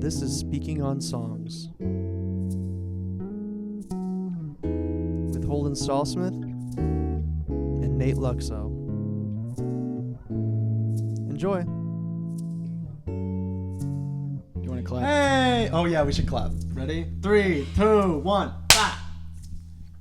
This is Speaking on Songs with Holden Smith and Nate Luxo. Enjoy. You want to clap? Hey! Oh yeah, we should clap. Ready? 3, 2, 1.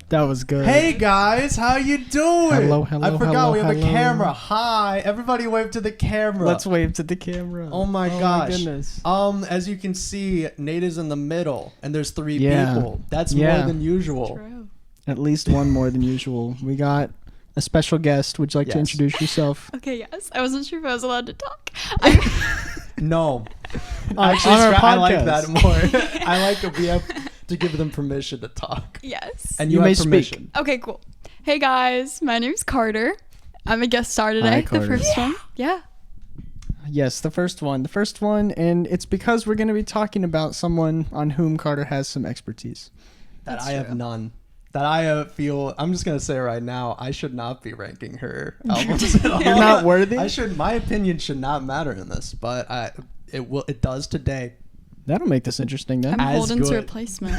That was good. Hey guys, how you doing? Hello, I forgot we have a camera. Hi, everybody wave to the camera. Let's wave to the camera. Oh my gosh. My goodness. As you can see, Nate is in the middle and there's 3 Yeah. people. That's Yeah. more than usual. True. At least one more than usual. We got a special guest. Would you like to Yes. introduce yourself? Okay, yes. I wasn't sure if I was allowed to talk. No. On Actually, our I like podcast. that more. I like that we have to give them permission to talk. Yes. And You you may have speak. permission. Okay, cool. Hey guys, my name's Carter. I'm a guest star today. Hi, The Carter. first one. Yeah. Yes, the first one. And it's because we're going to be talking about someone on whom Carter has some expertise. That That's I have true. none. That I feel. I'm just gonna say right now, I should not be ranking her albums at all. You're not worthy? I should. My opinion should not matter in this, but it will. It does today. That'll make this interesting then. I'm As Holden's good. replacement.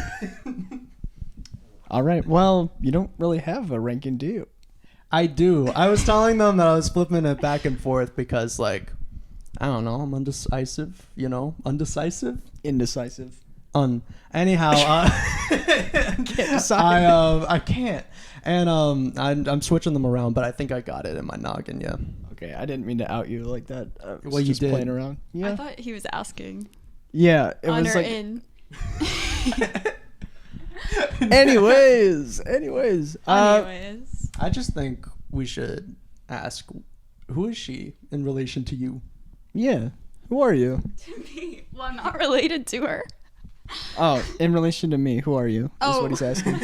All right. Well, you don't really have a ranking, do you? I do. I was telling them that I was flipping it back and forth because, like, I don't know. I'm undecisive. You know, undecisive. Indecisive. Anyhow, Can't decide. I can't, and I'm switching them around, but I think I got it in my noggin. Yeah. Okay, I didn't mean to out you like that. Well, you just did. Playing around. I Yeah. thought he was asking. Yeah. It On was or like. in. Anyways. Anyways. I just think we should ask, who is she in relation to you? Yeah. Who are you? Well, I'm not related to her. Oh, in relation to me, who are you? That's Oh. what he's asking.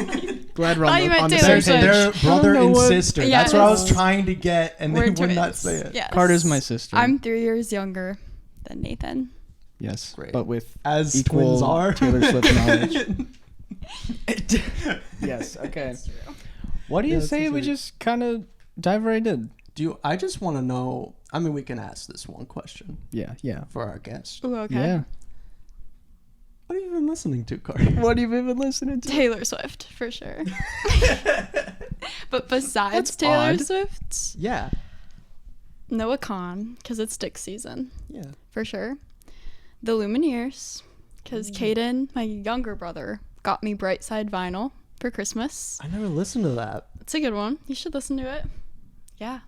Glad we're Thought on you the, meant on the Taylor same They're page. brother I don't and know what- sister. Yeah, That's what I was it's- trying to get, and We're they would not twins. say it. Yes. Carter's my sister. I'm 3 years younger than Nathan. Yes, Great. but with As equal twins are. Taylor Swift knowledge. Yes, okay. That's true. What do you Yeah, that's say we sweet. just kind of dive right in? I just want to know. I mean, we can ask this one question Yeah. for our guest. Ooh, okay. Yeah. What have you been listening to, Carter? What have you been listening to? Taylor Swift, for sure. But besides That's Taylor odd. Swift, Yeah. Noah Kahn, because it's Dick season, Yeah. for sure. The Lumineers, because Caden, my younger brother, got me Bright Side vinyl for Christmas. I never listened to that. It's a good one. You should listen to it. Yeah.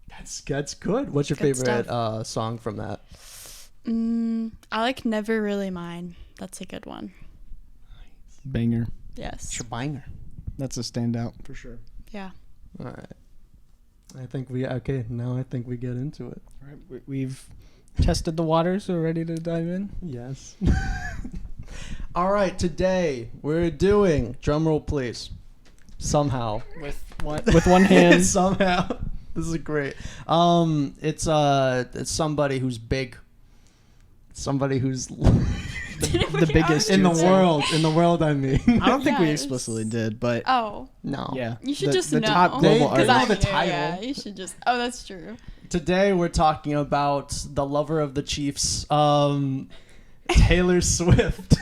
That's good. What's your Good favorite song from that? I like Never Really Mine. That's a good one. Banger. Yes. Shabanger. That's a standout for sure. Yeah. All right. I think now I think we get into it. All right, we've tested the waters. So we're ready to dive in. Yes. All right, today we're doing, drum roll please, somehow. With one hand. Somehow. This is great. It's somebody who's big. Somebody who's the biggest in the You'd say. world. In the world, I mean. I don't think we Yes. explicitly did, but Oh. No. yeah. You should the, just the know. top They- global they Because know artist. the I'm title. Yeah, you should just. Oh, that's true. Today we're talking about the lover of the Chiefs, Taylor Swift.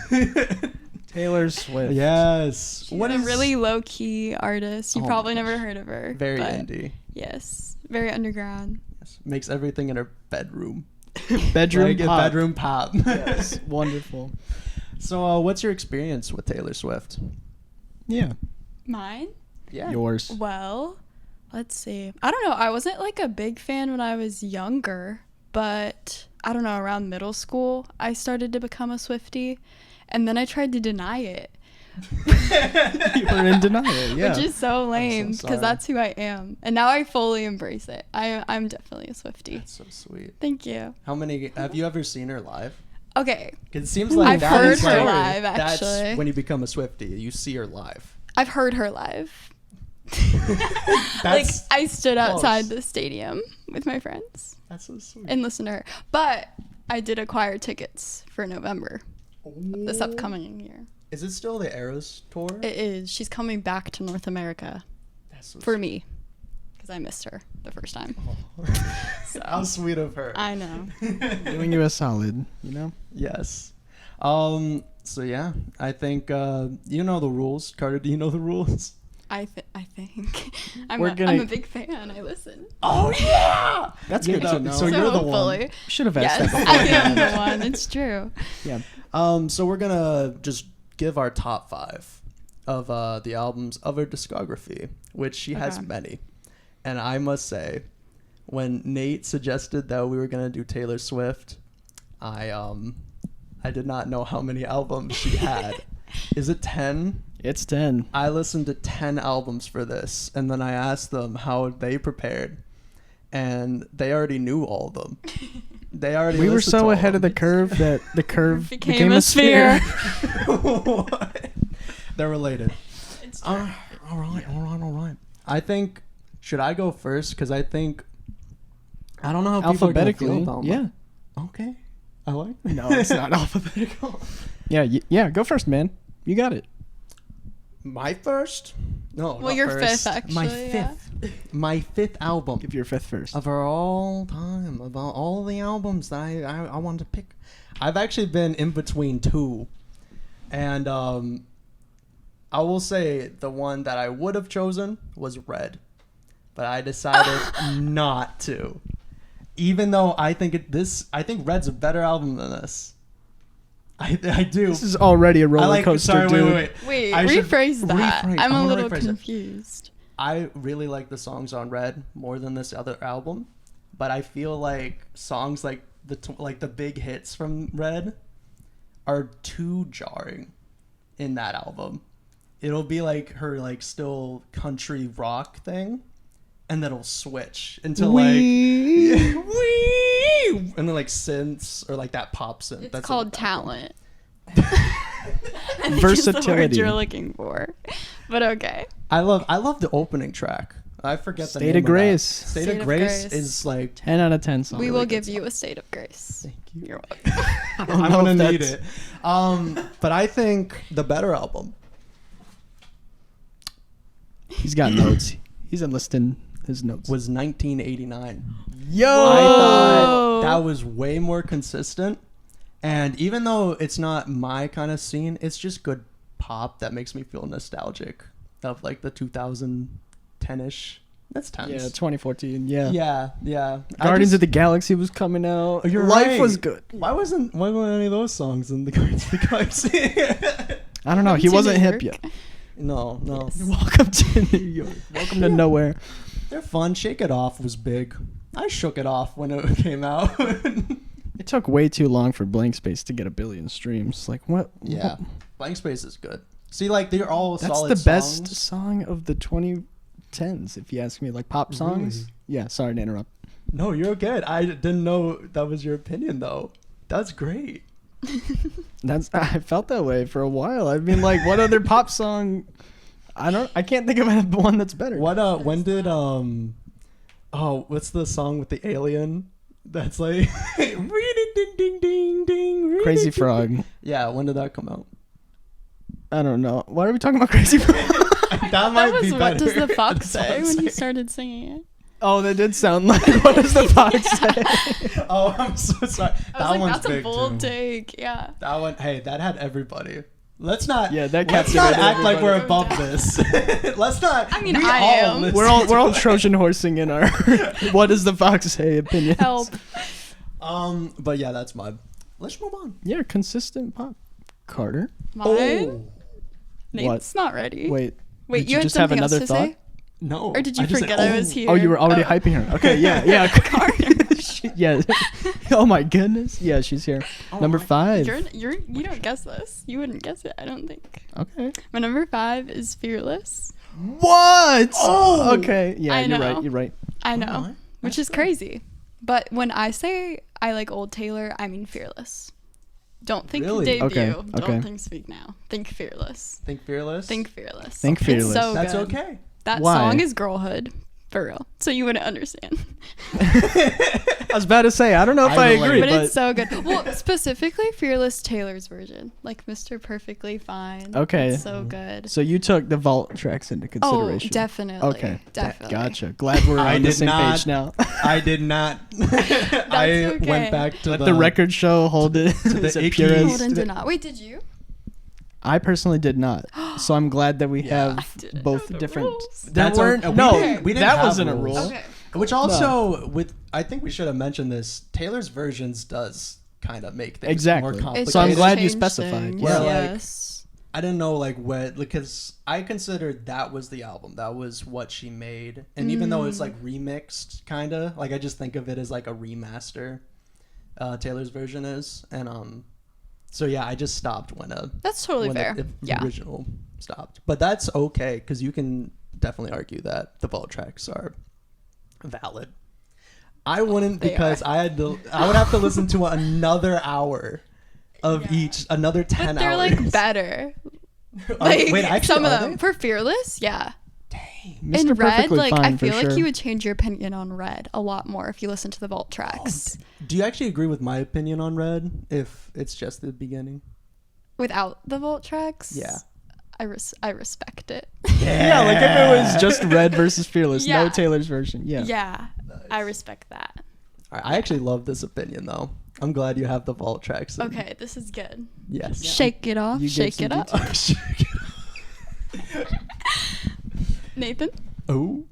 Taylor Swift. Yes. She's a really low key artist. You Oh probably my never heard of her. very but indie? Yes. Very underground. Yes. Makes everything in her bedroom. Bedroom Like a pop. bedroom pop. Yes, wonderful. So, what's your experience with Taylor Swift? Yeah. Mine? Yeah. Yours. Well, let's see. I don't know. I wasn't like a big fan when I was younger, but I don't know, around middle school, I started to become a Swiftie, and then I tried to deny it, You were in denial, yeah. which is so lame sorry. because that's who I am. And now I fully embrace it. I'm definitely a Swiftie. That's so sweet. Thank you. How many have you ever seen her live? Okay. 'Cause it seems like I've that heard is her like- live, That's actually. when you become a Swiftie. You see her live. I've heard her live. Like, That's I stood outside close. the stadium with my friends that's so sweet. and listened to her. But I did acquire tickets for November, this upcoming year. Is it still the Eras tour? It is. She's coming back to North America That's so for me because I missed her the first time. How sweet of her. I know. Doing you a solid, you know? Yes. So yeah, I think you know the rules. Carter, do you know the rules? I think. I'm We're a gonna- big fan. I listen. Oh yeah, That's You good know- to know. So you're the one. hopefully. Should have asked Yes, that I before. am the one. It's true. Yeah. So we're gonna just give our top 5 of the albums of her discography, which she has Okay. many. And I must say, when Nate suggested that we were gonna do Taylor Swift, I did not know how many albums she had. Is it 10? It's 10. I listened to 10 albums for this, and then I asked them how they prepared, and they already knew all of them. They already. We were listened to so all ahead of the them. curve that the curve Became a sphere. What? They're related. It's All right. I think, should I go first? Because I think, I don't know how people are gonna feel Alphabetically, about yeah. Okay. I like. No, it's not alphabetical. Yeah, go first, man. You got it. My first? No. Well, not your first. fifth, actually. My yeah. fifth. My fifth album. Give your fifth first. Of our all time, of all the albums that I wanted to pick. I've actually been in between 2. And I will say the one that I would have chosen was Red. But I decided not to. Even though I think I think Red's a better album than this. I do. This is already a roller coaster, sorry, dude. Wait, I should rephrase that. rephrase- I'm a gonna little rephrase it. confused. I really like the songs on Red more than this other album, but I feel like songs like the big hits from Red are too jarring in that album. It'll be like her like still country rock thing, and then it'll switch into Wee. like wee, and then like synths or like that pop synth. It's That's called what that- talent. I think it's the word Versatility. you're looking for. But okay. I love the opening track. I forget the State name of Grace. That. State of State of Grace Grace. is like 10 out of 10 songs. We really will good give song. you a state of grace. Thank you. You're welcome. I'm know gonna if need that's- it. But I think the better album He's got notes. He's enlisting his notes. was 1989. Yo! I thought that was way more consistent, and even though it's not my kind of scene, it's just good pop that makes me feel nostalgic of like the 2010ish. That's 10. Yeah, 2014. Yeah. Yeah. Guardians of the Galaxy was coming out. You're Life right. was good. Why weren't any of those songs in the Guardians of the Galaxy? I don't know. He To wasn't New hip York. yet. No. Yes. Welcome to New York. Welcome to nowhere. They're fun. Shake It Off was big. I shook it off when it came out. It took way too long for Blank Space to get 1 billion streams. Like, what? Yeah. Blank Space is good. See, like, they're all That's solid the best songs. song of the 2010s, if you ask me. Like, pop songs. Really? Yeah, sorry to interrupt. No, you're good. I didn't know that was your opinion, though. That's great. I felt that way for a while. I mean, like, what other pop song? I can't think of one that's better. What, when did, what's the song with the alien? That's like, ding, ding, ding, ding, Crazy Frog. Yeah, when did that come out? I don't know. Why are we talking about Crazy Frog? That might That be was better. what does the fox That's what say I'm when he saying. started singing it? Oh, that did sound like what does the fox say? Oh, I'm so sorry. I was That like, one's that's a big, bold too. take. Yeah. That one, hey, that had everybody. Let's not. Yeah, that Let's not captivated act like we're everybody. above this. Let's not. I mean, we I all am. listen We're all to it. Trojan horsing in our what does the fox say opinions. Help. But yeah, that's mine. Let's move on. Yeah, consistent pop. Carter. Mine? Nate's not ready. Wait. Wait, did you you had just have something else another to thought? say? No. Or did you just forget said, I was here? Oh, you were already Oh. hyping her. Okay, yeah. Yeah. Oh my goodness. Yeah, she's here. Number 5. You don't guess this. You wouldn't guess it, I don't think. Okay. My number 5 is Fearless. What? Oh! Okay. Yeah, I you're know. right. You're right. I know, Alright. which is crazy. But when I say I like Old Taylor, I mean Fearless. Don't think Really? debut. Okay, Don't okay. think Speak Now. Think Fearless. Think Fearless. Think Fearless. Think Fearless. It's so That's good. okay. That Why? song is girlhood. For real. So you wouldn't understand. I was about to say, I don't know if I relate. agree, But but it's so good. Well, specifically Fearless Taylor's version. Like Mr. Perfectly Fine. Okay. It's so good. so you took the vault tracks into Oh, consideration. definitely. Okay. Definitely. Gotcha. Glad we're I on the did same not. page now. I did not. I okay. went back to Let the record show hold it. the Is it icky- purist? Holden did not. Wait, did you? I personally did not. So I'm glad that we Yeah. have I didn't both know the different. rules. There That's weren't. we No, didn't- we didn't that have wasn't a rules. rule. Okay. Which also, with I think we should have mentioned this. Taylor's versions does kind of make things Exactly. more It complicated. So I'm does glad you change specified. things, Yeah, like- yes. I didn't know like what, because I considered that was the album. That was what she made, and even though it's like remixed, kind of like I just think of it as like a remaster. Taylor's version is, and so yeah, I just stopped when That's totally when fair. the Yeah. original stopped. But that's okay because you can definitely argue that the vault tracks are valid. I wouldn't They because I would have to listen to another hour of each, another 10 But they're hours. like better. Are- Like wait, actually, some of are them they? for Fearless, yeah. Mr. In Red, Perfectly like Fine I for feel like sure. you would change your opinion on Red a lot more if you listen to the Vault tracks Do you actually agree with my opinion on Red if it's just the beginning? without the Vault tracks. Yeah. I respect it. Yeah, like if it was just Red versus Fearless, no Yeah. Taylor's version. Yeah. Yeah, I respect that. All right, I actually love this opinion though. I'm glad you have the vault tracks. in. Okay, this is good. Yes. Shake it off. You gave Shake some it up. details. Nathan. Oh.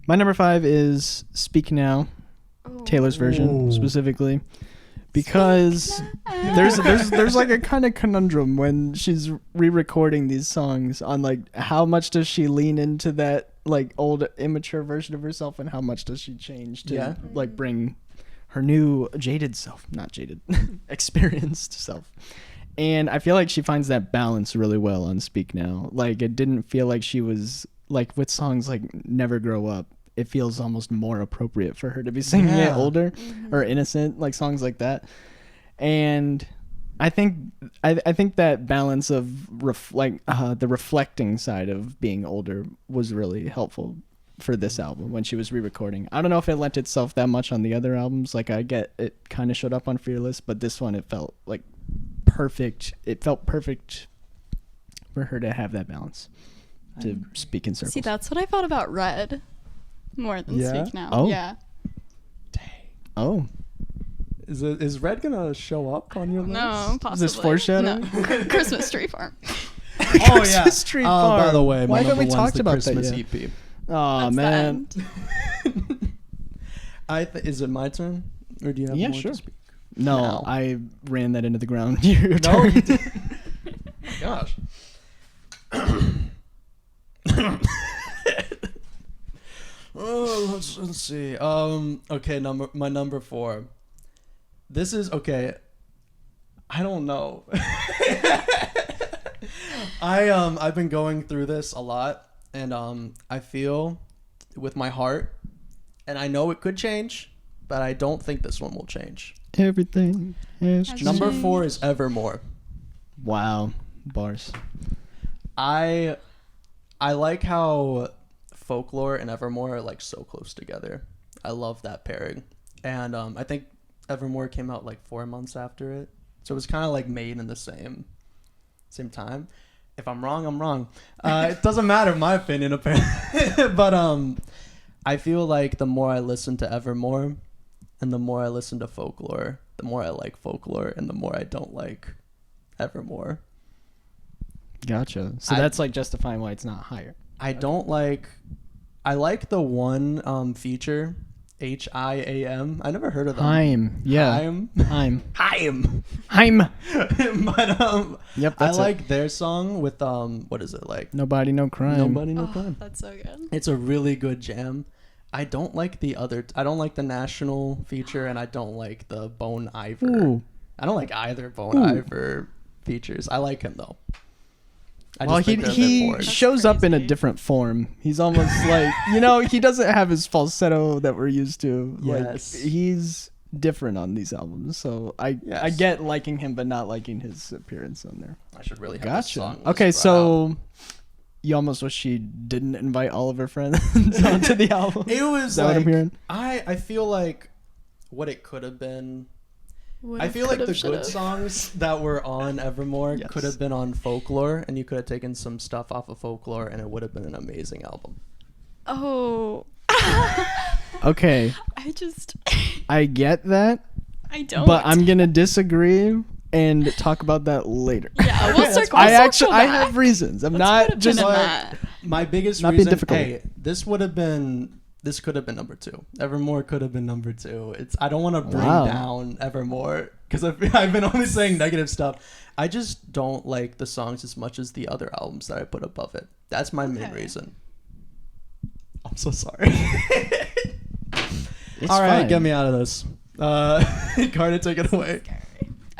My number 5 is Speak Now, Taylor's version Ooh. specifically, because there's like a kind of conundrum when she's re-recording these songs on like how much does she lean into that like old immature version of herself and how much does she change to like bring her new jaded self, not jaded, experienced self. And I feel like she finds that balance really well on Speak Now. Like it didn't feel like she was like with songs like Never Grow Up. It feels almost more appropriate for her to be singing it Yeah. older or innocent, like songs like that. And I think that balance of the reflecting side of being older was really helpful for this album when she was re-recording. I don't know if it lent itself that much on the other albums. Like I get it kind of showed up on Fearless, but this one it felt like perfect. It felt perfect for her to have that balance to speak in circles. See, that's what I thought about Red more than Yeah? Speak Now. Oh. Yeah. Oh, Is Red gonna show up on your list? No, possibly. this foreshadowing? No. Christmas Tree Farm. Oh yeah. Christmas Tree By Farm. the way, Why my haven't we number one's talked the about that Christmas yet? EP. Oh That's the man. end. Is it my turn, or do you have Yeah, more sure. to speak? No, Now. I ran that into the ground. Your No, turn. you didn't. Gosh. Oh, let's see. Okay, my number 4. This is okay. I don't know. I've been going through this a lot, and I feel with my heart, and I know it could change, but I don't think this one will change. Everything has Has changed. Number changed. 4 is Evermore. Wow, bars. I like how Folklore and Evermore are like so close together. I love that pairing, and I think Evermore came out like 4 months after it, so it was kind of like made in the same time. If I'm wrong, I'm wrong. It doesn't matter, my opinion apparently. But I feel like the more I listen to Evermore, and the more I listen to Folklore, the more I like Folklore, and the more I don't like Evermore. Gotcha. So that's like justifying why it's not higher. I don't like. I like the one feature, HIAM. I never heard of them. Heim. Yeah. Heim. Heim. Heim. Heim. But Yep. I That's like their song with what is it like? Nobody, no crime. Nobody, no Oh, crime. that's so good. It's a really good jam. I don't like the other. I don't like the National feature, and I don't like the Bone Iver. Ooh. I don't like either Bone Ooh. Iver features. I like him though. I Well, just think they're a bit he bored. shows up in a crazy. different form. He's almost like, he doesn't have his falsetto that we're used to. Yes. Like, he's different on these albums. So I Yes. get liking him, but not liking his appearance on there. I should really have this Gotcha. song. Okay, listed right out. so you almost wish she didn't invite all of her friends onto the album. It was Is that what I'm hearing? I feel like what it could have been. I Would've, feel like the could've, good should've. songs that were on Evermore Yes. could have been on Folklore, and you could have taken some stuff off of Folklore, and it would have been an amazing album. Oh. Okay, I get that, I don't. but I'm gonna disagree and talk about that later. Yeah, we'll circle. I circle I back. have reasons. I'm Let's not put a just pin in like- that. My biggest Not being reason, difficult. hey, this could have been number 2. Evermore could have been number 2. I don't want to bring Wow. down Evermore because I've been only saying negative stuff. I just don't like the songs as much as the other albums that I put above it. That's my main Okay. reason. I'm so sorry. It's All right, fine. get me out of this. Carter, take it away.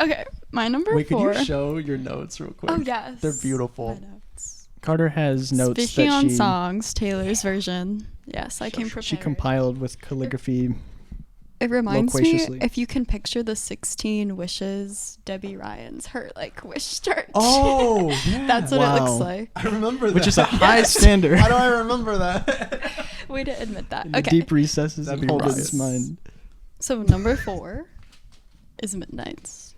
Okay, my number Wait, could 4. you show your notes real quick? Oh yes, They're beautiful. My notes. Carter has notes Speaking that on she songs, Taylor's version. Yes, I came prepared. she compiled with calligraphy. It reminds me, loquaciously. if you can picture the 16 wishes, Debbie Ryan's her like wish chart. Oh, yeah. That's what it Wow. looks like. I remember that. Which is a high standard Why do I remember that? Way to admit that. in the Okay, deep recesses That'd of be Holden's right. mind. so number 4 is Midnights.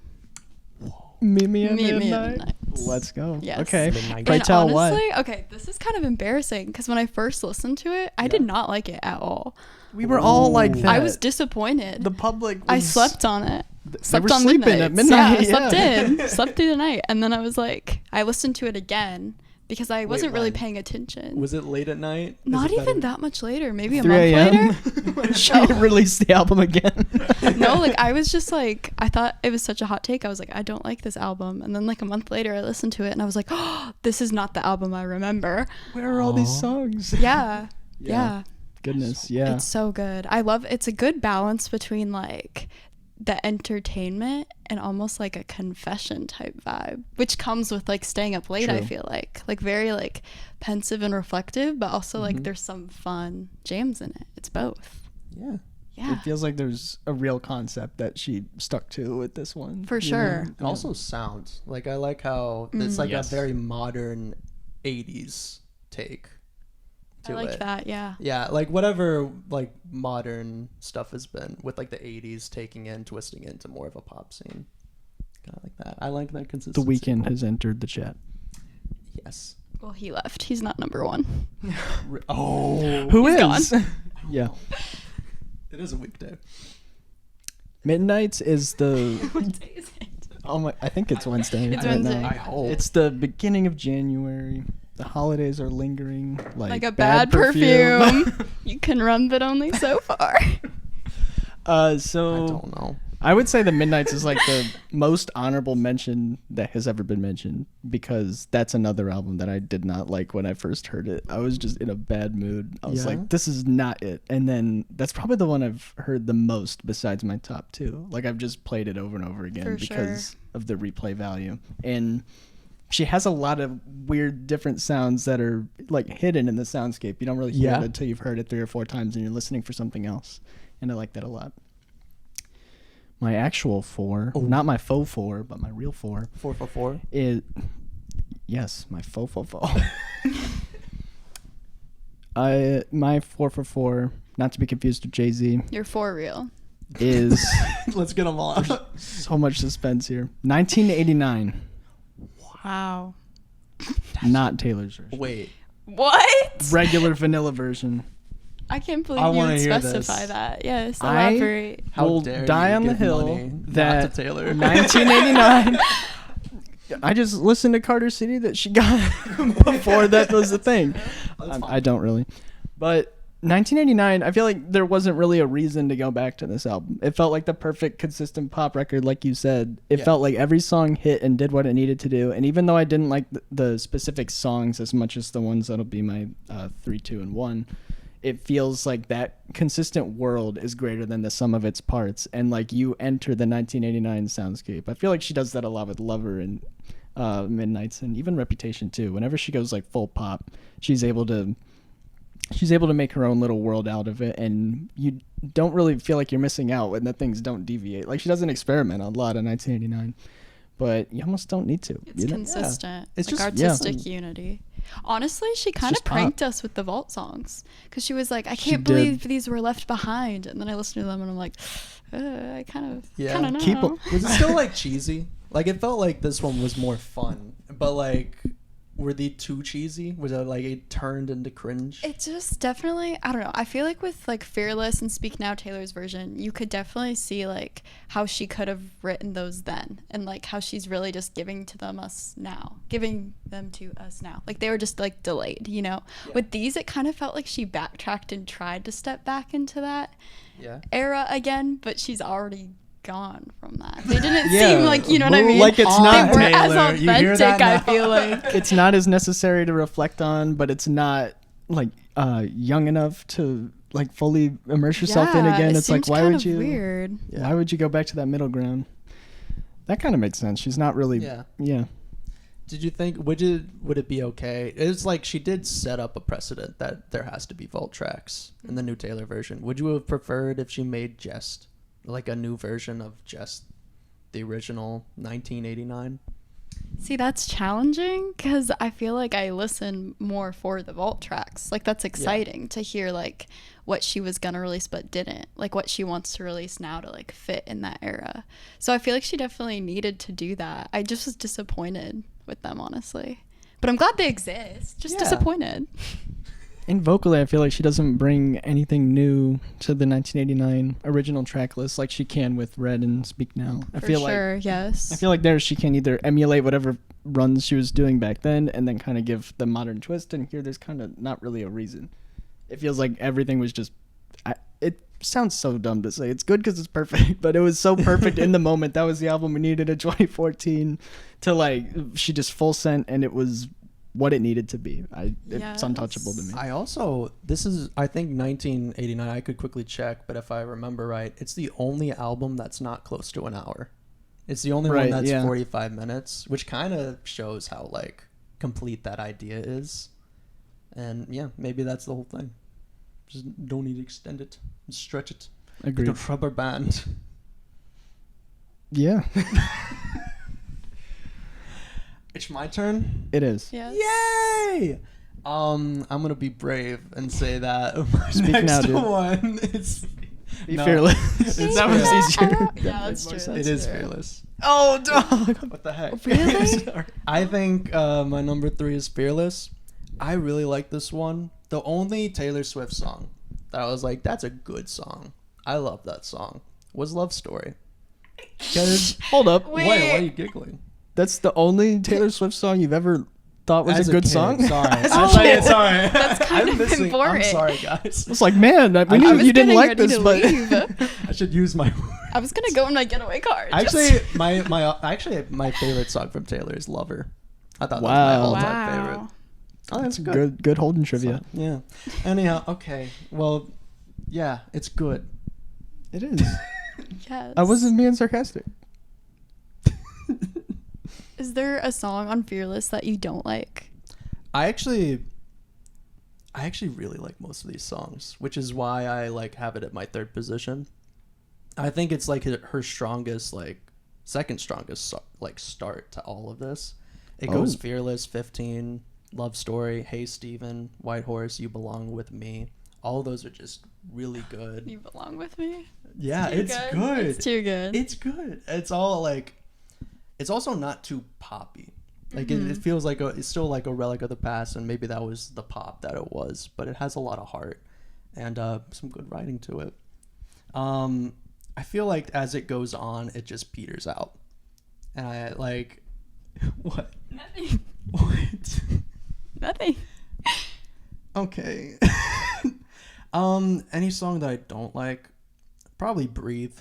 Meet me at Meet me at midnight. Midnights. Let's go. Yes. Okay. Midnight. Pray And tell honestly, why. okay, this is kind of embarrassing because when I first listened to it, I did not like it at all. We were all like Ooh. that. I was disappointed. The public. I was- slept on it. They Slept were on sleeping at Midnights. midnight. Yeah, I slept yeah. in. Slept through the night. And then I was like, I listened to it again because I wasn't really when? paying attention. Was it late at night? Is Not it better? even that much later. Maybe a 3 month a.m. later. when she released the album again. No, like I was just like, I thought it was such a hot take. I was like, I don't like this album. And then like a month later, I listened to it and I was like, oh, this is not the album I remember. Where are all these Aw. songs? Yeah. Yeah. Yeah. Goodness, yeah. It's so good. It's a good balance between like the entertainment and almost like a confession type vibe, which comes with like staying up late. I True. feel like very like pensive and reflective, but also like Mhm. there's some fun jams in it. It's both. Yeah. Yeah, It feels like there's a real concept that she stuck to with this one. For you sure. know? And also sounds. Like I like how it's like Yes. a very modern 80s take to I like it. that. Yeah. Yeah, like whatever like modern stuff has been with like the 80s taking in, twisting into more of a pop scene. Kind of like that. I like that consistency. The Weeknd has entered the chat. Yes. Well, he left. He's not number 1. Oh. Who He's is? yeah. It is a weekday. Midnights is the. What day is it? Oh my! I think it's Wednesday. It's right now. Wednesday. I hope. It's the beginning of January. The holidays are lingering Like a bad perfume. You can run, but only so far. So I don't know. I would say the Midnights is like the most honorable mention that has ever been mentioned, because that's another album that I did not like when I first heard it. I was just in a bad mood. I was Yeah? like, this is not it. And then that's probably the one I've heard the most besides my top 2. Like I've just played it over and over again For because of the replay value. And she has a lot of weird different sounds that are like hidden in the soundscape. You don't really hear Yeah. it until you've heard it 3 or 4 times and you're listening for something else. And I like that a lot. My actual 4, Oh. not my faux 4, but my real 4 4 for 4. is, yes, my faux. My 4 for 4, not to be confused with Jay-Z, You're for real. is Let's get them all out. so much suspense here. 1989, Wow. not Taylor's version. Wait. What? Regular vanilla version. I can't believe I you wanna would hear specify this. that. Yes, I- elaborate. How will dare die you on the give hill money that not to Taylor. 1989. I just listened to Carter City that she got before that was the thing. I don't really. But 1989, I feel like there wasn't really a reason to go back to this album. It felt like the perfect consistent pop record, like you said. It Yeah. felt like every song hit and did what it needed to do. And even though I didn't like the specific songs as much as the ones that'll be my 3, 2, and 1, it feels like that consistent world is greater than the sum of its parts. And like you enter the 1989 soundscape. I feel like she does that a lot with Lover and Midnights and even Reputation too. Whenever she goes like full pop, she's able to make her own little world out of it, and you don't really feel like you're missing out when the things don't deviate. Like she does an experiment a lot in 1989. but you almost don't need to. It's you know? consistent. It's It's like just- artistic unity. Honestly, she kind of just pop. pranked us with the Vault songs because she was like, "I She can't did. believe these were left behind," and then I listened to them and I'm like, I kind of know. Keep 'em. Was it still like cheesy? Like it felt like this one was more fun, but like, were they too cheesy? Was it like it turned into cringe? It just definitely, I don't know. I feel like with like Fearless and Speak Now, Taylor's version, you could definitely see like how she could have written those then, and like how she's really just giving them to us now. Like they were just like delayed, you know. Yeah. With these, it kind of felt like she backtracked and tried to step back into that Yeah. era again, but she's already gone from that. They didn't Yeah. seem like, you know what I mean? Like it's on, not They weren't as Taylor. You hear that authentic, I now? feel like. it's not as necessary to reflect on, but it's not like young enough to like fully immerse yourself in again. It It's like seems why kind would of you weird. why would you go back to that middle ground? That kind of makes sense. She's not really Yeah. Did you think would it be okay? It's like she did set up a precedent that there has to be vault tracks in the new Taylor version. Would you have preferred if she made just like a new version of just the original 1989? See, that's challenging because I feel like I listen more for the vault tracks. Like that's exciting to hear like what she was gonna release but didn't, like what she wants to release now to like fit in that era. So I feel like she definitely needed to do that. I just was disappointed with them, honestly. But I'm glad they exist. Just Yeah. disappointed. And vocally, I feel like she doesn't bring anything new to the 1989 original track list like she can with Red and Speak Now. I For feel sure, like yes. I feel like there she can either emulate whatever runs she was doing back then and then kind of give the modern twist, and here there's kind of not really a reason. It feels like everything was just it sounds so dumb to say it's good because it's perfect, but it was so perfect in the moment. That was the album we needed in 2014 to like she just full sent, and it was what it needed to be. It's Yes. untouchable to me. I also this is I think 1989. I could quickly check, but if I remember right, it's the only album that's not close to an hour. It's the only Right, one that's yeah. 45 minutes, which kind of shows how like complete that idea is. And yeah, maybe that's the whole thing. Just don't need to extend it and stretch it Agreed. like a rubber band. Yeah, It's my turn. it is. Yes. Yay! I'm gonna be brave and say that my Speak next now, dude. one is Be No. fearless. It's That was fearless. easier. Yeah, that's true. Makes it that's is true. Fearless. Oh, dog. What the heck? Really? Sorry. I think my number 3 is Fearless. I really like this one. The only Taylor Swift song that I was like, that's a good song. I love that song. Was Love Story. 'Cause- Hold up. Wait. why are you giggling? That's the only Taylor Swift song you've ever thought was As a good kid, song? Sorry. As I'm a sorry. kid. Sorry. That's kind I'm of missing. boring. I'm sorry, guys. It's like, man, we I knew was you didn't getting like ready this, to but leave. I should use my. I was gonna go with my getaway card. Actually, my favorite song from Taylor is Lover. I thought that was my Wow. all-time favorite. Oh, that's good. good Holden trivia. Yeah. Anyhow, okay. Well, yeah, it's good. It is. Yes. I wasn't being sarcastic. Is there a song on Fearless that you don't like? I actually really like most of these songs, which is why I like have it at my third position. I think it's like her strongest, like second strongest, like start to all of this. It goes Oh. Fearless, 15, Love Story, Hey Steven, White Horse, You Belong With Me. All of those are just really good. You belong with me. Yeah, Too it's good. It's too good. It's good. It's all like, it's also not too poppy. Like it feels like it's still like a relic of the past, and maybe that was the pop that it was, but it has a lot of heart and some good writing to it. I feel like as it goes on, it just peters out, and I like what? Nothing. What? Nothing. Okay. Any song that I don't like, probably Breathe.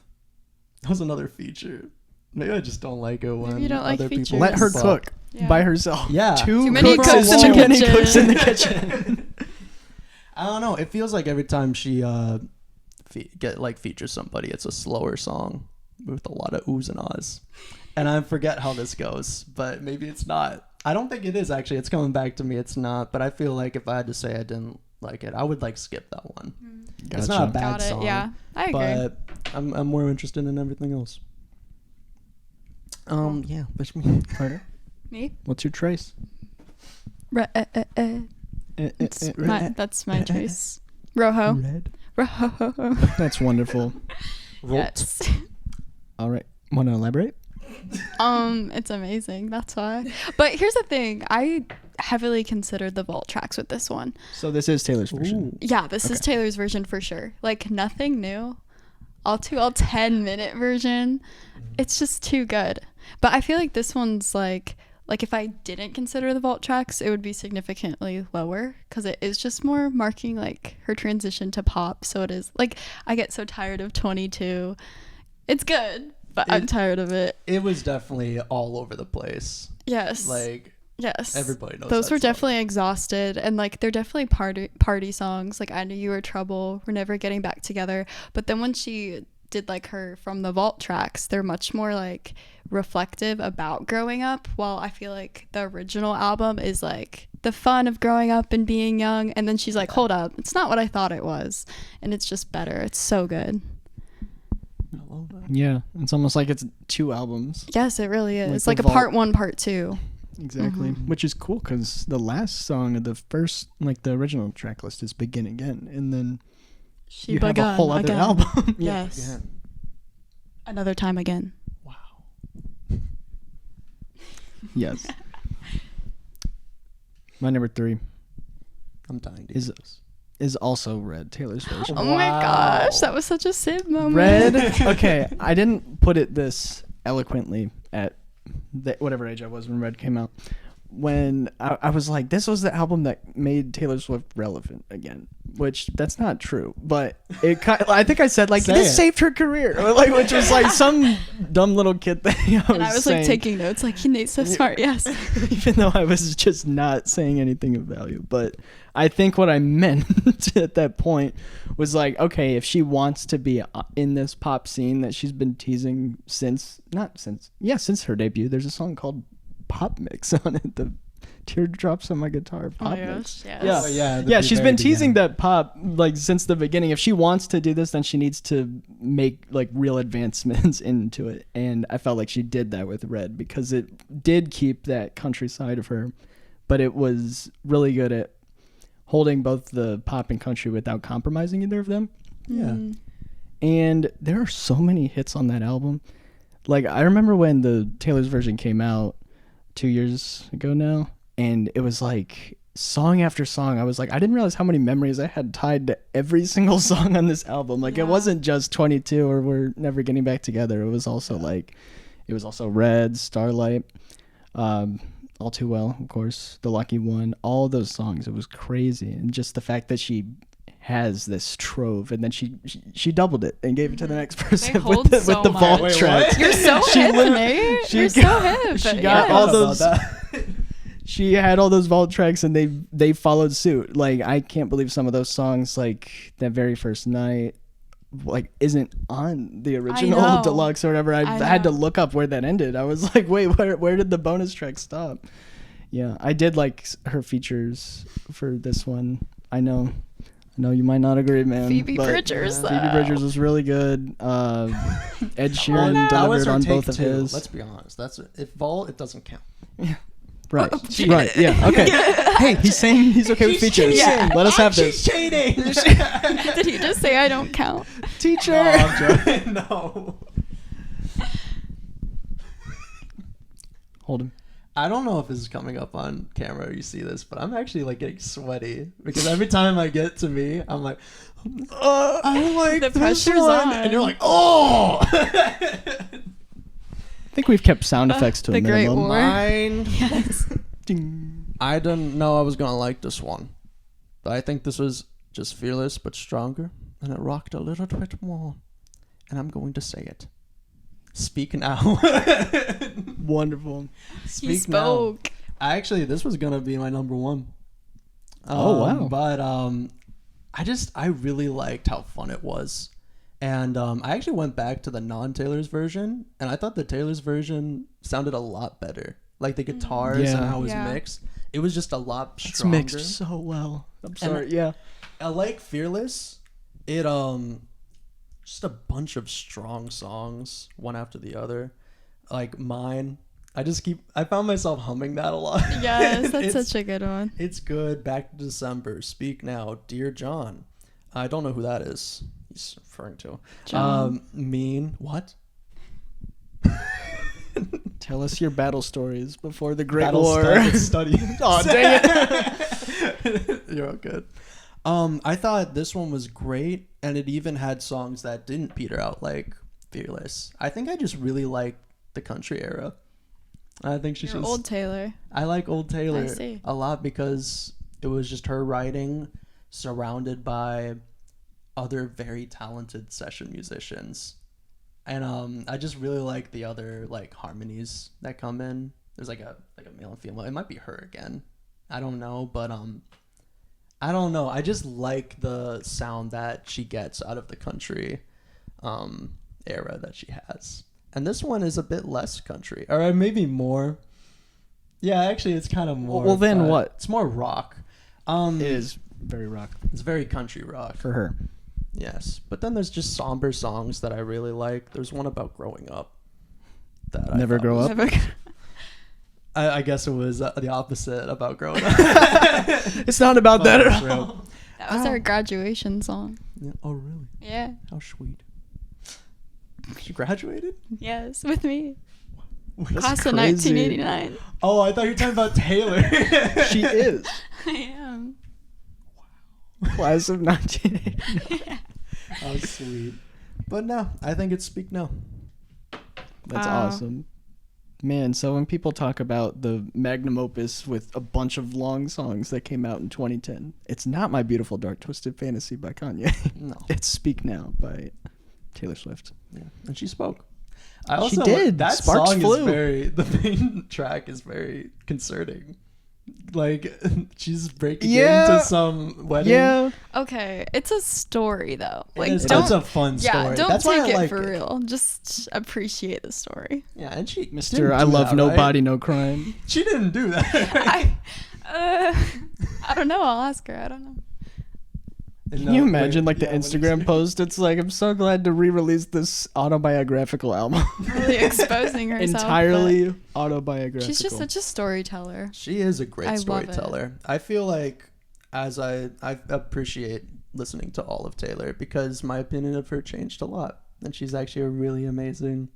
That was another feature. Maybe I just don't like it when Maybe you don't like other people features. Let her fuck. cook Yeah. by herself. Yeah. Too many cooks in Too the many kitchen. cooks in the kitchen. I don't know. It feels like every time she features somebody, it's a slower song with a lot of oohs and ahs. And I forget how this goes, but maybe it's not. I don't think it is actually. It's coming back to me. It's not. But I feel like if I had to say I didn't like it, I would like skip that one. It's not a bad Got it. song. Yeah, I agree. But I'm more interested in everything else. Yeah, push me. Carter, Me? what's your trace? That's my choice. Rojo. Red. Rojo. That's wonderful. Yes. All right. Want to elaborate? It's amazing. That's why. But here's the thing. I heavily considered the vault tracks with this one. So this is Taylor's version. Yeah, this is Taylor's version for sure. Like nothing new. All 10-minute version. It's just too good. But I feel like this one's like if I didn't consider the vault tracks, it would be significantly lower because it is just more marking like her transition to pop. So it is like I get so tired of 22. It's good, but I'm tired of it. It was definitely all over the place. Yes. Like yes. everybody knows those that were song. definitely exhausted, and like they're definitely party songs. Like I Knew You Were Trouble, We're Never Getting Back Together. But then when she did like her From the Vault tracks, they're much more like reflective about growing up, while I feel like the original album is like the fun of growing up and being young, and then she's like, hold up, it's not what I thought it was, and it's just better. It's so good. I love that. Yeah, it's almost like it's 2 albums. Yes, it really is. Like It's like the a part 1, part 2. Exactly, which is cool because the last song of the first, like the original track list, is Begin Again, and then She you have a begun whole other again. album. Yes. Yeah. Another time again. Wow. Yes. My number 3 I'm dying to Is hear this. is also Red, Taylor's version. Oh my Wow. gosh, that was such a Sid moment. Red. Okay, I didn't put it this eloquently at whatever age I was when Red came out. When I was like, this was the album that made Taylor Swift relevant again, which that's not true, but it I think I said like Say this it. saved her career, or, like, which was like some dumb little kid thing. And I was like taking notes, like, Nate's so smart. Yes. even though I was just not saying anything of value. But I think what I meant at that point was like, okay, if she wants to be in this pop scene that she's been teasing since her debut, there's a song called Pop Mix on it, the Teardrops on My Guitar Oh Pop my Mix. gosh. Yes. Yeah. Oh, yeah, Yeah, she's been teasing that pop like since the beginning. If she wants to do this, then she needs to make like real advancements into it. And I felt like she did that with Red because it did keep that country side of her, but it was really good at holding both the pop and country without compromising either of them. Yeah. And there are so many hits on that album. Like I remember when the Taylor's version came out 2 years ago now, and it was like song after song. I was like, I didn't realize how many memories I had tied to every single song on this album. Like it wasn't just 22 or We're Never Getting Back Together. It was also Red, Starlight, All Too Well, of course, The Lucky One, all those songs. It was crazy. And just the fact that she has this trove, and then she doubled it and gave it to the next person hold with so the much. vault Wait, tracks. what? You're so hip, Nate. You're so hip. She got Yes. all About those. that. She had all those vault tracks, and they followed suit. Like I can't believe some of those songs, like That Very First Night, like isn't on the original know. deluxe or whatever. I had to know. look up where that ended. I was like, wait, where did the bonus track stop? Yeah, I did like her features for this one. I know you might not agree, man. Phoebe but Bridgers, Phoebe though. Bridgers was really good. Ed Sheeran That was delivered her on take both of too. his. Let's be honest. That's if Vault, it doesn't count. Right. Right. Yeah. Okay. Hey, he's saying he's okay with features. cheating. Let us have this. She's cheating. Did he just say I don't count? Teacher. No, I'm joking. No. Hold him. I don't know if this is coming up on camera or you see this, but I'm actually like getting sweaty because every time I get to me, I'm like, I like The this pressure's one. on. And you're like, oh. I think we've kept sound effects to The a Great minimum. War. Mine. Yes. Ding. I didn't know I was gonna like this one, but I think this was just fearless but stronger, and it rocked a little bit more. And I'm going to say it. Speak now. Wonderful. Speak He spoke. Now. This was gonna be my number one. Oh, wow. But I really liked how fun it was, and I actually went back to the non-Taylor's version, and I thought the Taylor's version sounded a lot better. Like the guitars Yeah. and how it was Yeah. mixed, it was just a lot It's stronger. mixed so well. I'm sorry. Yeah. I like Fearless. It just a bunch of strong songs, one after the other. like Mine. I found myself humming that a lot. Yes, that's It's- such a good one. It's good. Back to December. Speak Now. Dear John. I don't know who that is. He's referring to. John. Mean. What? Tell us your battle stories before the Great Battle War. study. Oh, dang it. You're all good. I thought this one was great, and it even had songs that didn't peter out, like Fearless. I think I just really like the country era. I think she's You're just old Taylor. I like Old Taylor I see. a lot because it was just her writing surrounded by other very talented session musicians. And I just really like the other like harmonies that come in. There's like a male and female. It might be her again. I don't know, but I don't know. I just like the sound that she gets out of the country era that she has. And this one is a bit less country, or maybe more. Yeah, actually, it's kind of more. Well, then but what? It's more rock. It is very rock It's very country rock. for her. Yes, but then there's just somber songs that I really like. There's one about growing up. That Never I thought grow was- up? Never- I guess it was the opposite about growing up. It's not about that at That's all. real. That was our graduation song. Yeah. Oh, really? Yeah. How sweet. She graduated? Yes, with me. That's Class of crazy. 1989. Oh, I thought you were talking about Taylor. She is. I am. Class of 1980. How sweet. But no, I think it's Speak Now. That's Wow. awesome. Man, so when people talk about the magnum opus with a bunch of long songs that came out in 2010, it's not My Beautiful Dark Twisted Fantasy by Kanye. No. It's Speak Now by Taylor Swift. Yeah. And she spoke. I also, did. That Sparks song flew. the main track is very concerning. Like, she's breaking Yeah. into some wedding. Yeah. Okay, it's a story though. Like, It's don't. a fun story. Yeah, don't That's why take I it like for real. Just appreciate the story. Yeah, and she Mr. didn't I do Love that, No right? Body, No Crime. She didn't do that. I don't know. I'll ask her. I don't know. Can you imagine like the Instagram post? It's like, I'm so glad to re-release this autobiographical album. Really exposing herself. Entirely but autobiographical. She's just such a storyteller. She is a great I love storyteller. I feel like as I appreciate listening to all of Taylor because my opinion of her changed a lot. And she's actually a really amazing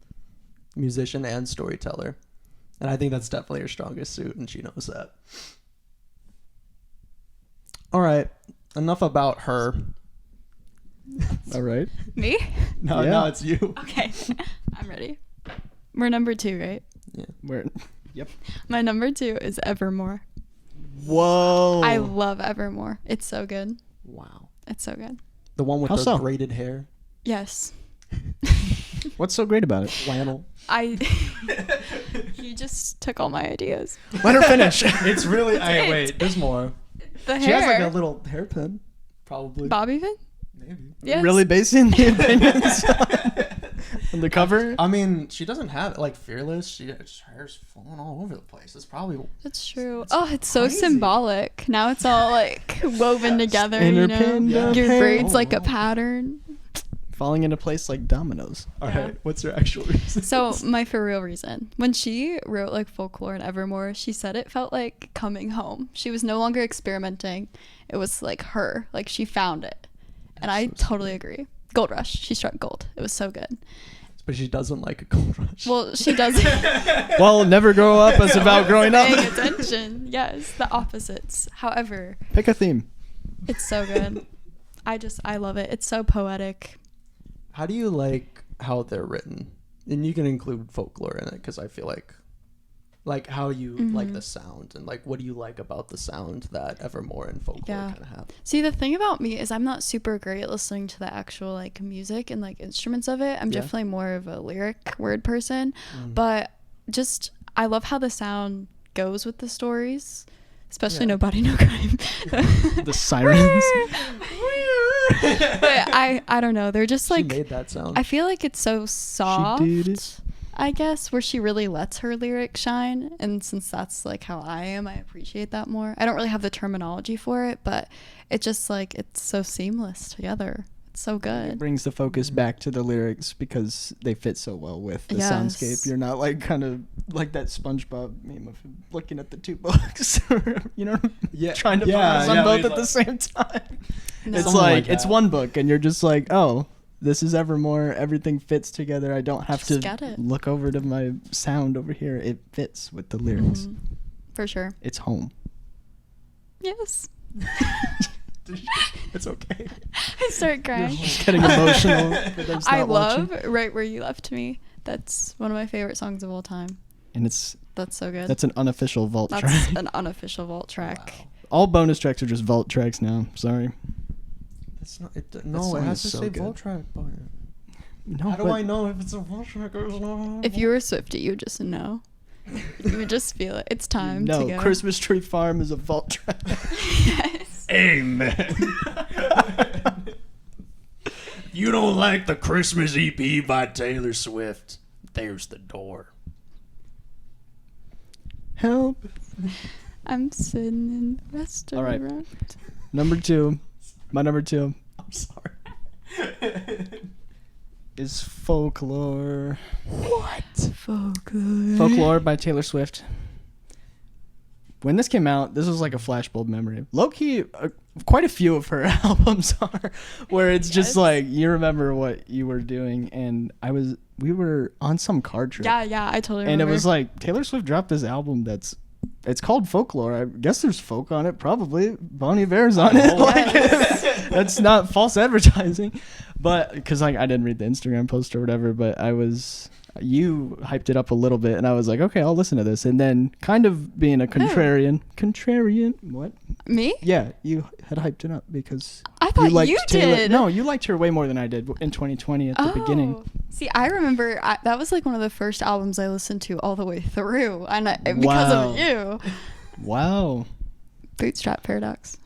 musician and storyteller. And I think that's definitely her strongest suit, and she knows that. All right. Enough about her. All right. Me? No, Yeah. no, it's you. Okay. I'm ready. We're number 2, right? Where? My number 2 is Evermore. Whoa. I love Evermore. It's so good. Wow. It's so good. The one with How the so? braided hair. Yes. What's so great about it? Flannel. He just took all my ideas. Let her finish. It's really... It- wait, there's more. The She hair. has like a little hairpin. Probably. Bobby pin? Maybe. Yes. Really basing the opinions on the cover? I mean, she doesn't have like Fearless. Her hair's flowing all over the place. It's probably That's true. Oh, it's so crazy. symbolic. Now it's all like woven together, you know? Interpinned up Your hair. braids like Oh, a pattern. Falling into place like dominoes. all Yeah. right. What's your actual reason? So my for real reason, when she wrote like Folklore and Evermore, she said it felt like coming home. She was no longer experimenting. It was like her, like she found it. And I totally agree. Gold Rush. She struck gold. It was so good. But she doesn't like a gold rush. Well, she doesn't. Well, Never Grow Up is about growing up. Paying attention. Yes, the opposites. However, Pick a theme. it's so good. I love it. It's so poetic. How do you like how they're written? And you can include folklore in it because I feel like how you like the sound and like what do you like about the sound that Evermore and folklore Yeah. kind of have? See, the thing about me is I'm not super great at listening to the actual like music and like instruments of it. I'm Yeah. definitely more of a lyric word person, but just I love how the sound goes with the stories, especially Yeah. No Body, No Crime. The sirens. But I don't know. They're just She like made that sound. I feel like it's so soft. did it. I guess where she really lets her lyric shine, and since that's like how I am, I appreciate that more. I don't really have the terminology for it, but it's just like it's so seamless together. So It good. brings the focus back to the lyrics because they fit so well with the soundscape. Yes. You're not like kind of like that SpongeBob meme of him looking at the two books, you know, Yeah, trying to yeah, focus on yeah. both at the same time. No. It's Something like like it's that. one book, and you're just like, oh, this is Evermore. Everything fits together. I don't have Just to get it. look over to my sound over here. It fits with the lyrics. Mhm. For sure. It's home. Yes. It's okay. I start crying. Just getting emotional. For those I not love watching. Right Where You Left Me. That's one of my favorite songs of all time. And That's so good. that's an unofficial vault That's track. an unofficial vault track. Wow. All bonus tracks are just vault tracks now. Sorry. That's not. It, That no, it song has is to so say good. vault track. But No, how do I know if it's a vault track or not? If you were a Swiftie, you would just know. You would just feel it. It's time to No, go. Christmas Tree Farm is a vault track. Yes. Amen. You don't like the Christmas EP by Taylor Swift? There's the door. Help. I'm sitting in the All right. restaurant. Number 2. My number 2 I'm sorry. is Folklore. Folklore. Folklore by Taylor Swift. When this came out, this was like a flashbulb memory. Low-key, quite a few of her albums are where it's just Yes. like you remember what you were doing, and we were on some car trip. Yeah, I totally And remember. it was like Taylor Swift dropped this album it's called Folklore. I guess there's folk on it, probably. Bon Iver's on it. Oh, Like, yes. that's not false advertising. But because like I didn't read the Instagram post or whatever, but you hyped it up a little bit, and I was like, okay, I'll listen to this. And then kind of being a contrarian, what? Me? Yeah, you had hyped it up because I thought liked you Taylor. did. No, you liked her way more than I did in 2020 at the beginning. Oh. See, I remember that was like one of the first albums I listened to all the way through, and because Wow. of you. Wow. Bootstrap Paradox.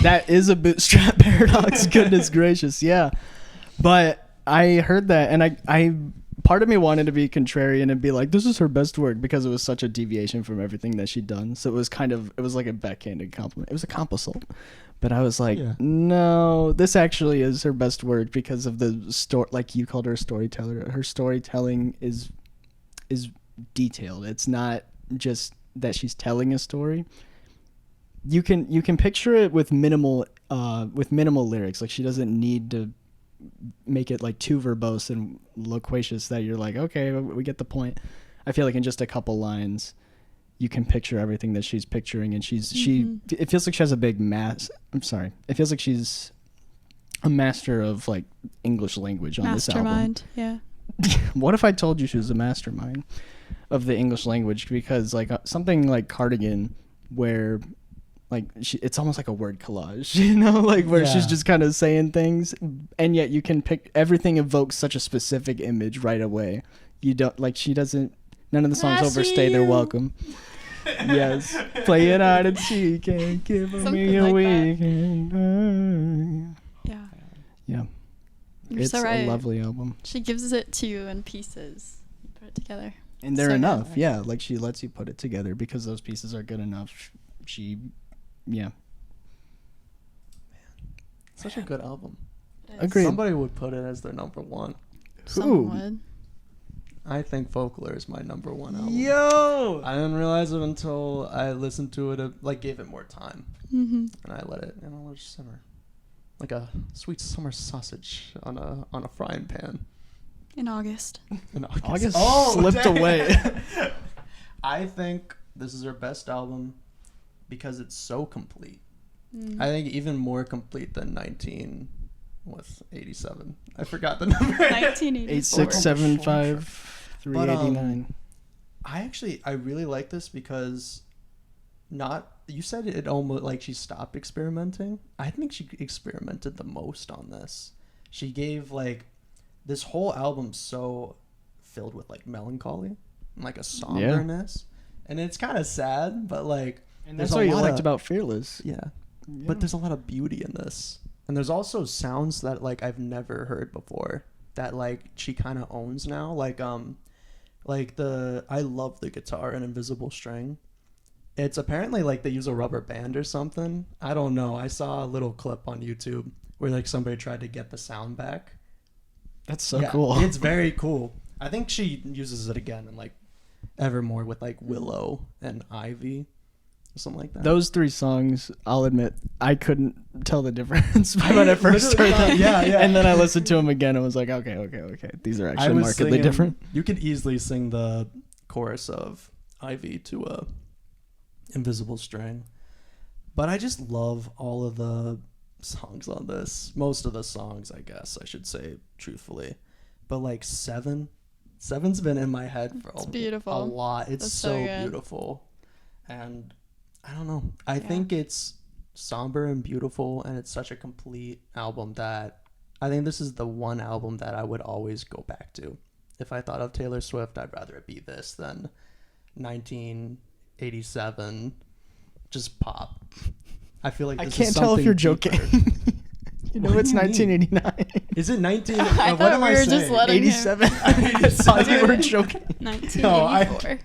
That is a bootstrap paradox. Goodness gracious, yeah. But I heard that, and I part of me wanted to be contrarian and be like, this is her best work, because it was such a deviation from everything that she'd done. So it was like a backhanded compliment. It was a compliment. But I was like, Yeah. no, this actually is her best work because of the story. Like you called her a storyteller. Her storytelling is detailed. It's not just that she's telling a story. You can picture it with minimal lyrics. Like she doesn't need to make it like too verbose and loquacious that you're like, okay, we get the point. I feel like in just a couple lines you can picture everything that she's picturing, and it feels like she has a big it feels like she's a master of like English language on this album. Mastermind. Yeah. What if I told you she was a mastermind of the English language? Because like something like Cardigan, where like it's almost like a word collage, you know, like where she's Yeah. just kind of saying things, and yet you can pick everything evokes such a specific image right away. You don't like she doesn't. None of the songs I overstay see their you. welcome. Yes, play it out and seek and give Something me a like that. weekend. Yeah. Yeah, You're it's so right. a lovely album. She gives it to you in pieces. You put it together. And they're So good. enough, yeah. Like she lets you put it together because those pieces are good enough. Yeah. Such a good album. Agreed. Somebody would put it as their number one. Someone would. I think Folklore is my number one album. Yo. I didn't realize it until I listened to it, like gave it more time, Mm-hmm. and I let it simmer, like a sweet summer sausage on a frying pan. In August. In August. August Oh, slipped dang. away. I think this is her best album because it's so complete. Mm. I think even more complete than 1987. I forgot the number. 1984. 8675389. I really like this because you said it almost like she stopped experimenting. I think she experimented the most on this. She gave like this whole album so filled with like melancholy and like a somberness. And it's kind of sad, but like And there's that's a what you lot liked of- about Fearless. yeah. But there's a lot of beauty in this. And there's also sounds that like I've never heard before that like she kind of owns now. Like I love the guitar in Invisible String. It's apparently like they use a rubber band or something. I don't know. I saw a little clip on YouTube where like somebody tried to get the sound back. That's so Yeah, cool. It's very cool. I think she uses it again in like Evermore with like Willow and Ivy or something like that. Those 3 songs, I'll admit, I couldn't tell the difference when I first literally heard thought- them. yeah. And then I listened to them again and was like, okay. These are I actually was markedly singing- different. You could easily sing the chorus of Ivy to a Invisible String. But I just love all of the songs on this. Most of the songs, I guess I should say truthfully. But like Seven's been in my head for It's beautiful. a lot. It's That's so so good. beautiful. And I don't know. I Yeah. think it's somber and beautiful, and it's such a complete album that I think this is the one album that I would always go back to. If I thought of Taylor Swift, I'd rather it be this than 1987 just pop. I feel like I this can't is tell if something you're deeper. joking. You know, What it's do you mean? 1989. Is it 19? I what thought am we I were just saying? letting- 87. I thought you were joking. 1984.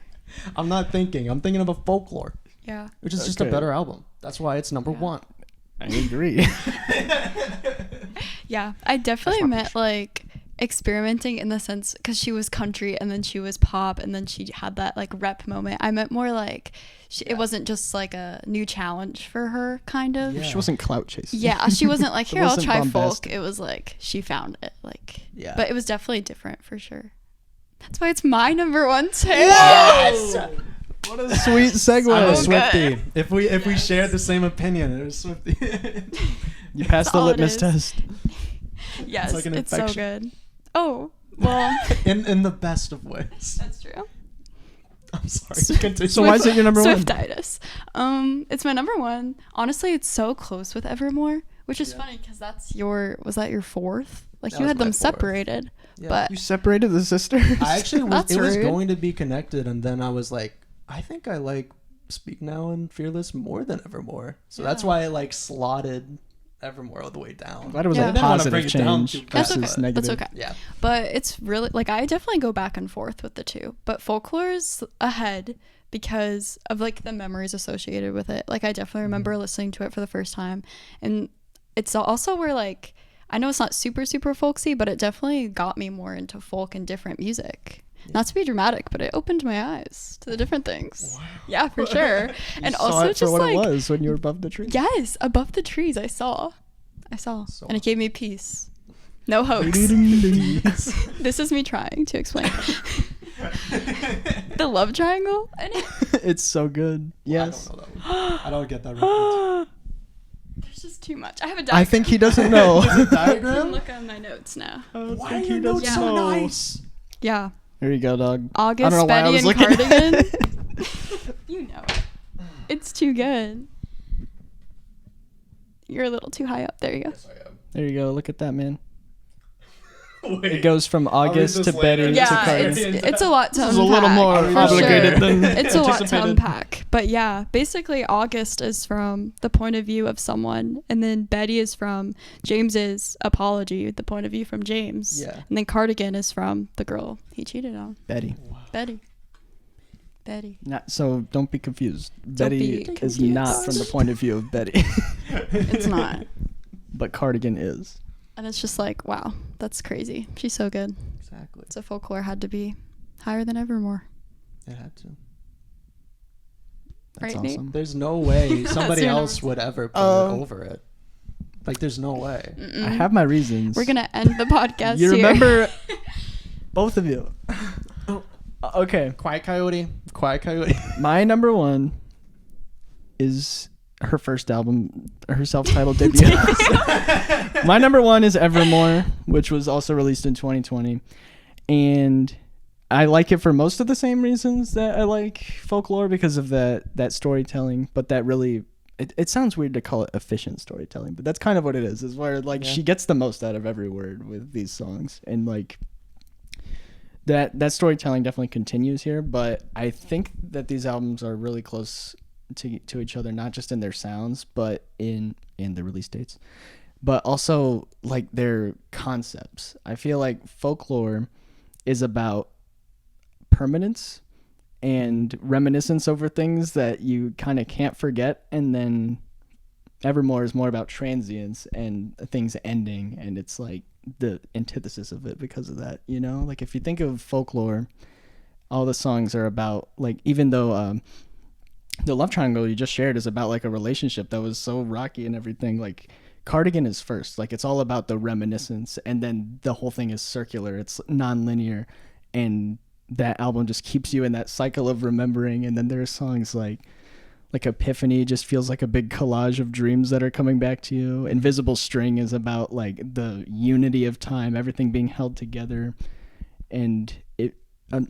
I'm not thinking. I'm thinking of a Folklore, Yeah. which is just a Okay. better album. That's why it's number Yeah. one. I agree. Yeah, I definitely That's my meant like experimenting in the sense because she was country and then she was pop and then she had that like rep moment. I meant more like it wasn't just like a new challenge for her, kind of. Yeah. She wasn't clout chasing. Yeah, she wasn't like, It here, I'll wasn't try bombastic. folk. It was like she found it. Like, Yeah. but it was definitely different for sure. That's why it's my number one too. What a sweet segue. I'm a So Swiftie. If we shared the same opinion, it was Swiftie. You passed the all it litmus is. test. Yes, like an it's so infection. good. Oh, well, in the best of ways. that's true. I'm sorry. Continue. So why is it your number one? Swiftitis. It's my number one. Honestly, it's so close with Evermore, which is funny because was that your 4th? Like That you was had my them 4th. separated, Yeah. but You separated the sisters? I actually was. That's It was rude. going to be connected, and then I was like, I think I like Speak Now and Fearless more than Evermore. So that's Yeah. why I like slotted Evermore all the way down. Glad it was Yeah. a I didn't wanna positive bring it down change too that's fast, versus okay. negative. That's okay. Yeah. But it's really like I definitely go back and forth with the two. But Folklore is ahead because of like the memories associated with it. Like I definitely remember listening to it for the first time, and it's also where like I know it's not super folksy, but it definitely got me more into folk and different music. Not to be dramatic, but it opened my eyes to the different things. Yeah, for sure. And Saw also it for just what like it was when you were above the tree. yes, above the trees I saw, So and it gave me peace. No hoax. This is me trying to explain the love triangle. It's so good. Yes. I don't know that one. I don't get that reference. There's just too much. I have a diagram. I think he doesn't know. I can Diagram? look on my notes now. Why are think your he notes doesn't so know. nice? Yeah, There you go, dog. August, know why I Betty, was and looking at Cardigan. You know it. It's too good. You're a little too high up. There you go. Yes, I am. There you go. Look at that, man. Wait. It goes from read August this to later. Betty to Yeah, Cardigan. it's a lot to This unpack. is a little more for obligated sure. than It's a lot to anticipated. unpack. But yeah, basically August is from the point of view of someone, and then Betty is from James's apology, the point of view from James. Yeah. And then Cardigan is from the girl he cheated on, Betty. Betty. Betty. Not so. Don't be confused. Don't Betty be is confused. not from the point of view of Betty, It's not. but Cardigan is. And it's just like, wow, that's crazy. She's so good. Exactly. So Folklore had to be higher than Evermore. It had to. That's Right, Nate? awesome. There's no way somebody your else number would ever put it over it. Like, there's no way. I have my reasons. We're gonna end the podcast. You here. remember, both of you. Okay, Quiet Coyote. Quiet Coyote. my number one is her first album, her self-titled debut. My number one is Evermore, which was also released in 2020, and I like it for most of the same reasons that I like Folklore, because of that storytelling, but that really it sounds weird to call it efficient storytelling, but that's kind of what it is where like Yeah. she gets the most out of every word with these songs, and like that storytelling definitely continues here. But I think that these albums are really close to each other, not just in their sounds, but in the release dates, but also like their concepts. I feel like Folklore is about permanence and reminiscence over things that you kind of can't forget, and then Evermore is more about transience and things ending, and it's like the antithesis of it because of that, you know? Like if you think of Folklore, all the songs are about, like, even though the love triangle you just shared is about like a relationship that was so rocky and everything, like Cardigan is first, like it's all about the reminiscence, and then the whole thing is circular, it's non-linear, and that album just keeps you in that cycle of remembering. And then there are songs like Epiphany just feels like a big collage of dreams that are coming back to you. Invisible String is about like the unity of time, everything being held together. And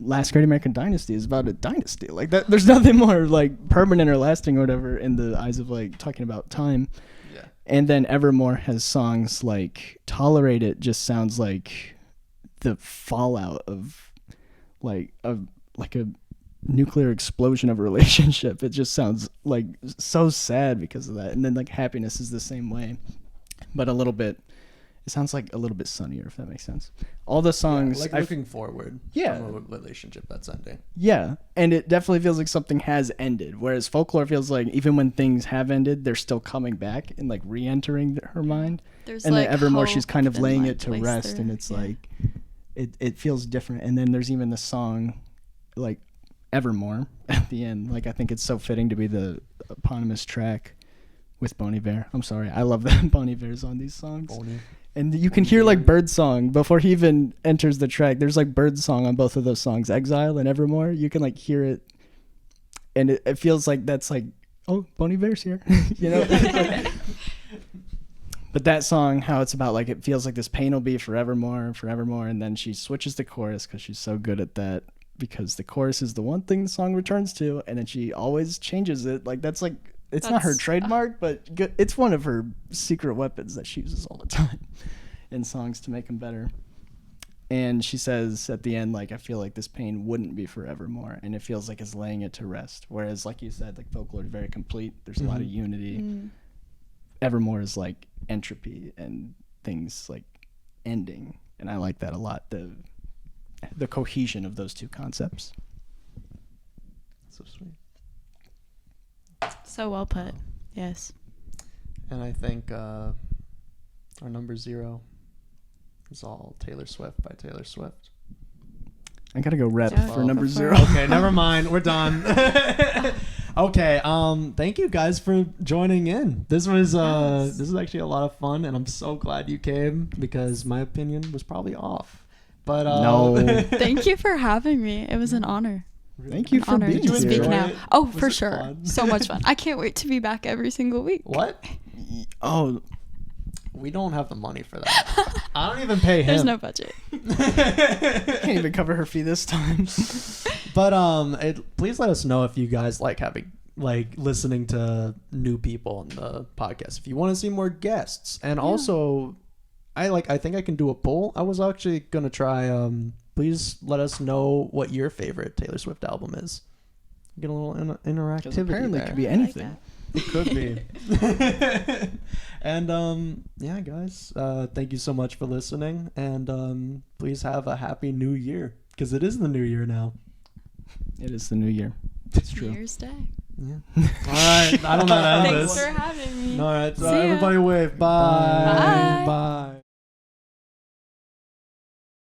Last Great American Dynasty is about a dynasty. Like that, there's nothing more like permanent or lasting or whatever in the eyes of like talking about time. Yeah. And then Evermore has songs like Tolerate It just sounds like the fallout of like a nuclear explosion of a relationship. It just sounds like so sad because of that. And then like Happiness is the same way, but it sounds like a little bit sunnier, if that makes sense. All the songs, like looking forward Yeah. from a relationship that's ending. Yeah, and it definitely feels like something has ended, whereas Folklore feels like even when things have ended, they're still coming back and like re-entering her mind. There's And like then Evermore, hope she's kind of and, laying like, it to ways rest, there. and it's Yeah. like it feels different. And then there's even the song like Evermore at the end. Like I think it's so fitting to be the eponymous track with Bon Iver. I'm sorry, I love that Bon Iver's on these songs. Boney. And you can hear like Birdsong before he even enters the track. There's like Birdsong on both of those songs, Exile and Evermore. You can like hear it, and it feels like that's like, oh, Bon Iver's here, you know. But that song, how it's about like it feels like this pain will be forevermore and forevermore, and then she switches the chorus because she's so good at that. Because the chorus is the one thing the song returns to, and then she always changes it. Like that's like. It's not her trademark, but it's one of her secret weapons that she uses all the time in songs to make them better. And she says at the end, like, I feel like this pain wouldn't be forevermore, and it feels like it's laying it to rest. Whereas, like you said, like Folklore is very complete. There's a lot of unity. Evermore is like entropy and things like ending, and I like that a lot. The cohesion of those two concepts. So sweet. So well put. Yes. And I think our number 0 is all Taylor Swift by Taylor Swift. I gotta go rep Yeah, for go number for 0. it. Okay, never mind. We're done. Okay. Thank you guys for joining in. This was this is actually a lot of fun, and I'm so glad you came because my opinion was probably off. But No. Thank you for having me. It was an honor. Thank you An for honor being to here. speak enjoy now. it? Oh, Was for it sure. fun? So much fun. I can't wait to be back every single week. What? Oh, We don't have the money for that. I don't even pay him. There's no budget. can't even cover her fee this time. But please let us know if you guys like listening to new people on the podcast. If you want to see more guests, and also, I think I can do a poll. I was actually gonna try. Please let us know what your favorite Taylor Swift album is. Get a little interactivity. Because apparently there. it could be I like anything. It could be. And yeah, guys, thank you so much for listening, and please have a happy new year, because it is the new year now. It is the new year. It's New true. Year's Day. Yeah. All right. I don't know how to end Thanks this. for having me. All right. So See ya. everybody wave. Bye. Bye.